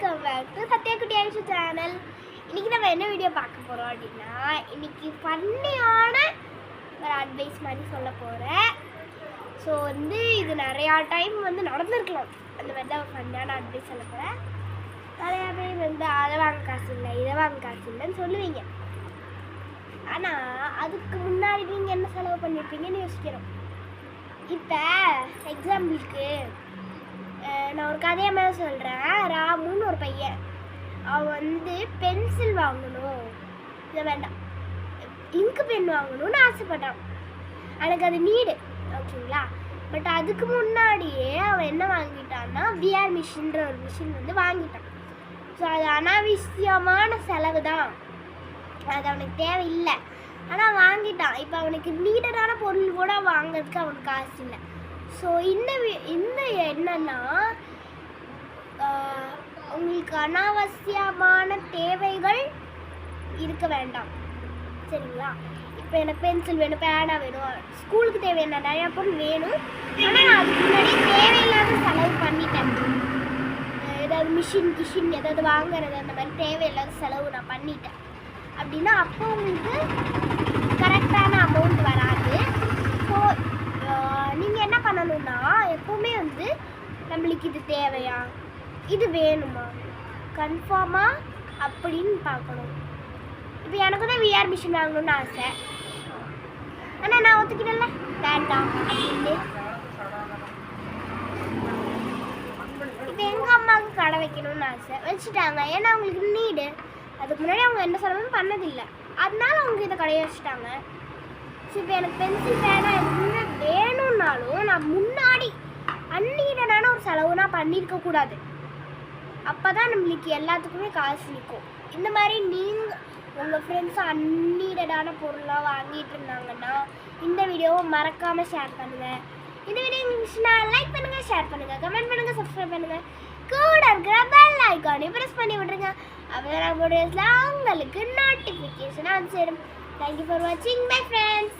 Welcome back to Sathya குட்டி ஆயிஷு channel. இன்றைக்கி நம்ம என்ன வீடியோ பார்க்க போகிறோம் அப்படின்னா, இன்றைக்கி ஃபன்னியான ஒரு அட்வைஸ் மாதிரி சொல்ல போகிறேன். ஸோ இது நிறையா டைம் நடந்திருக்கலாம். அந்த மாதிரி தான் ஒரு ஃபன்னியான அட்வைஸ் சொல்ல போகிறேன். நிறையா பேர் அதை வாங்க காசு இல்லை, இதை வாங்க காசு இல்லைன்னு சொல்லுவீங்க. ஆனால் அதுக்கு முன்னாடி நீங்கள் என்ன செலவு பண்ணியிருப்பீங்கன்னு யோசிக்கிறோம். இப்போ எக்ஸாம்பிளுக்கு நான் ஒரு கதையை மாதிரி சொல்கிறேன். ராமுன்னு ஒரு பையன், அவன் பென்சில் வாங்கணும், இதை வேண்டாம் இங்கு பென் வாங்கணும்னு ஆசைப்பட்டான். எனக்கு அது நீடு, ஓகேங்களா. பட் அதுக்கு முன்னாடியே அவன் என்ன வாங்கிட்டான்னா விஆர் மிஷின்ற ஒரு மிஷின் வாங்கிட்டான். ஸோ அது அனாவசியமான செலவு தான், அது அவனுக்கு தேவையில்லை. ஆனால் வாங்கிட்டான். இப்போ அவனுக்கு நீடடான பொருள் கூட வாங்கிறதுக்கு அவனுக்கு காசு இல்லை. ஸோ இந்த என்னன்னா, உங்களுக்கு அனாவசியமான தேவைகள் இருக்க வேண்டாம், சரிங்களா. இப்போ எனக்கு பென்சில் வேணும், பேனா வேணும், ஸ்கூலுக்கு தேவையான நிறையா பொருள் வேணும். ஆனால் நான் அதுக்கு முன்னாடியே தேவையில்லாத செலவு பண்ணிட்டேன். ஏதாவது கிஷின் ஏதாவது வாங்குறது, அந்த மாதிரி தேவையில்லாத செலவு நான் பண்ணிட்டேன் அப்படின்னா அப்போ உங்களுக்கு கரெக்டான அமௌண்ட் வராது. ஸோ நீங்கள் என்ன பண்ணணும்னா, எப்போவுமே நம்மளுக்கு இது தேவையா, இது வேணுமா, கன்ஃபார்மாக அப்படின்னு பார்க்கணும். இப்போ எனக்கு தான் விஆர் மிஷின் வாங்கணும்னு ஆசை, ஆனால் நான் ஒத்துக்கிட்டல வேண்டாம் அப்படின்னு. இப்போ எங்கள் அம்மாவுக்கு கடை வைக்கணும்னு ஆசை, வச்சுட்டாங்க. ஏன்னா அவங்களுக்கு நீடு, அதுக்கு முன்னாடி அவங்க எந்த செலவும் பண்ணதில்லை, அதனால அவங்க இதை கடையை வச்சுட்டாங்க. ஸோ இப்போ எனக்கு பென்சில் பேனா எதுவுமே வேணும்னாலும் நான் முன்னாடி அன்னீடனான ஒரு செலவு நான் பண்ணியிருக்கக்கூடாது. அப்போ தான் நம்மளுக்கு எல்லாத்துக்குமே காசு நிற்கும். இந்த மாதிரி நீங்கள் உங்கள் ஃப்ரெண்ட்ஸ் அன்னீடடான பொருளாக வாங்கிட்டு இருந்தாங்கன்னா இந்த வீடியோவை மறக்காமல் ஷேர் பண்ணுங்கள். இந்த வீடியோ இருந்துச்சுன்னா லைக் பண்ணுங்கள், ஷேர் பண்ணுங்கள், கமெண்ட் பண்ணுங்கள், சப்ஸ்கிரைப் பண்ணுங்கள், கூட இருக்கிற பெல் ஐக்கானையும் ப்ரெஸ் பண்ணி விட்ருங்க. அப்போ நான் வீடியோஸில் உங்களுக்கு நோட்டிஃபிகேஷன் சேரும். தேங்க்யூ ஃபார் வாட்சிங் மை ஃப்ரெண்ட்ஸ்.